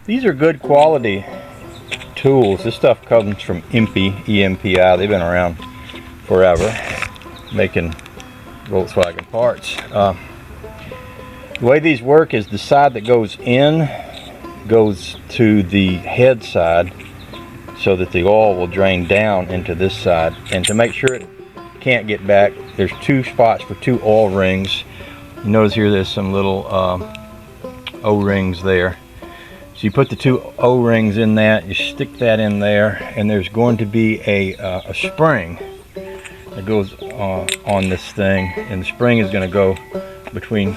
These are good quality tools. This stuff comes from EMPI, E-M-P-I. They've been around forever making Volkswagen parts. The way these work is the side that goes in goes to the head side so that the oil will drain down into this side. And to make sure it can't get back, there's two spots for two oil rings. You notice here there's some little O-rings there. So you put the two O-rings in that, you stick that in there, and there's going to be a spring that goes on this thing, and the spring is going to go between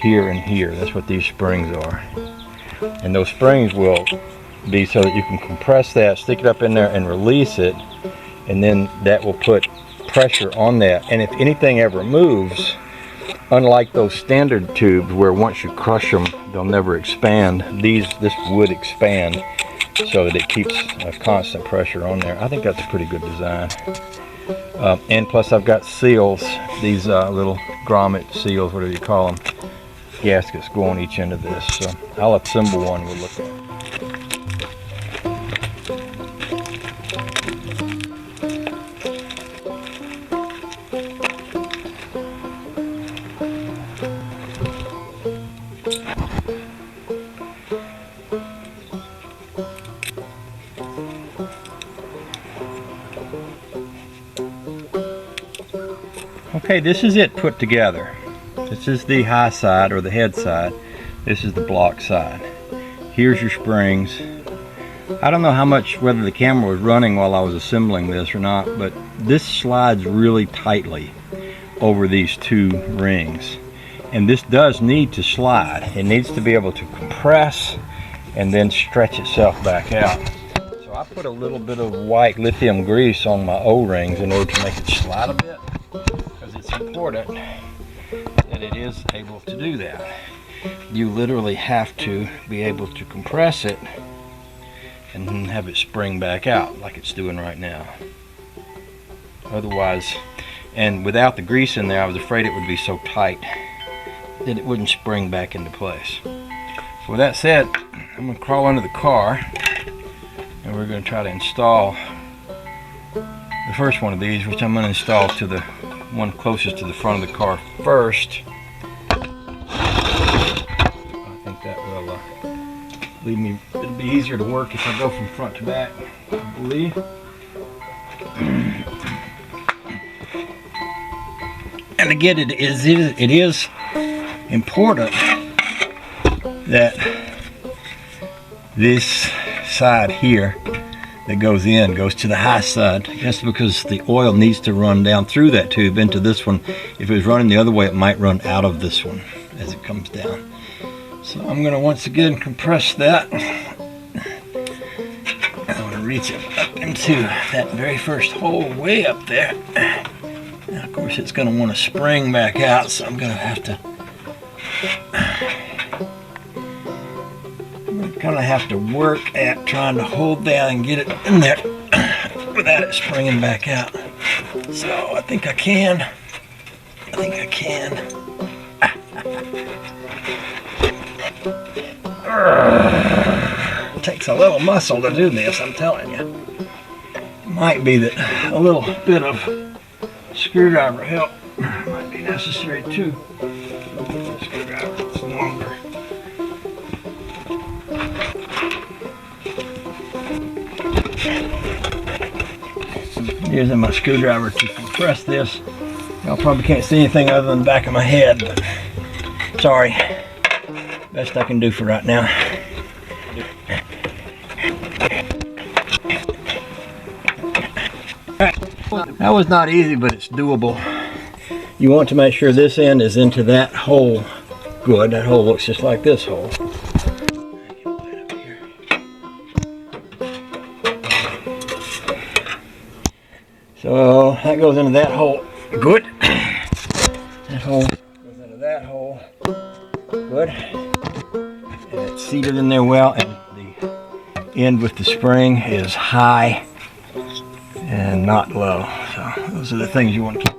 here and here. That's what these springs are. And those springs will be so that you can compress that, stick it up in there and release it, and then that will put pressure on that. And if anything ever moves, unlike those standard tubes where once you crush them they'll never expand, this would expand so that it keeps a constant pressure on there. I think that's a pretty good design. And plus I've got seals, these little grommet seals, whatever you call them, gaskets go on each end of this. So I'll assemble one, we'll look at it. Okay, this is it put together. This is the high side or the head side. This is the block side. Here's your springs. I don't know how much, whether the camera was running while I was assembling this or not, but this slides really tightly over these two rings. And this does need to slide. It needs to be able to compress and then stretch itself back out. So I put a little bit of white lithium grease on my O-rings in order to make it slide a bit. It's important that it is able to do that. You literally have to be able to compress it and have it spring back out like it's doing right now. Otherwise, and without the grease in there, I was afraid it would be so tight that it wouldn't spring back into place. So with that said, I'm going to crawl under the car and we're going to try to install the first one of these, which I'm going to install to the one closest to the front of the car first. I think that will leave me, it'll be easier to work if I go from front to back, I believe. And again, it is important that this side here that goes to the high side. That's because the oil needs to run down through that tube into this one. If it was running the other way, it might run out of this one as it comes down. So I'm going to once again compress that. I want to reach it up into that very first hole way up there. Now, of course, it's going to want to spring back out, so I'm going to have to work at trying to hold down and get it in there without it springing back out. So I think I can. It takes a little muscle to do this, I'm telling you. It might be that a little bit of screwdriver help might be necessary too. The screwdriver is longer. Using my screwdriver to compress this. Y'all probably can't see anything other than the back of my head, but sorry. Best I can do for right now. That was not easy, but it's doable. You want to make sure this end is into that hole good. That hole looks just like this hole. So that goes into that hole good. That hole goes into that hole good. And it's seated in there well, and the end with the spring is high and not low. So those are the things you want to keep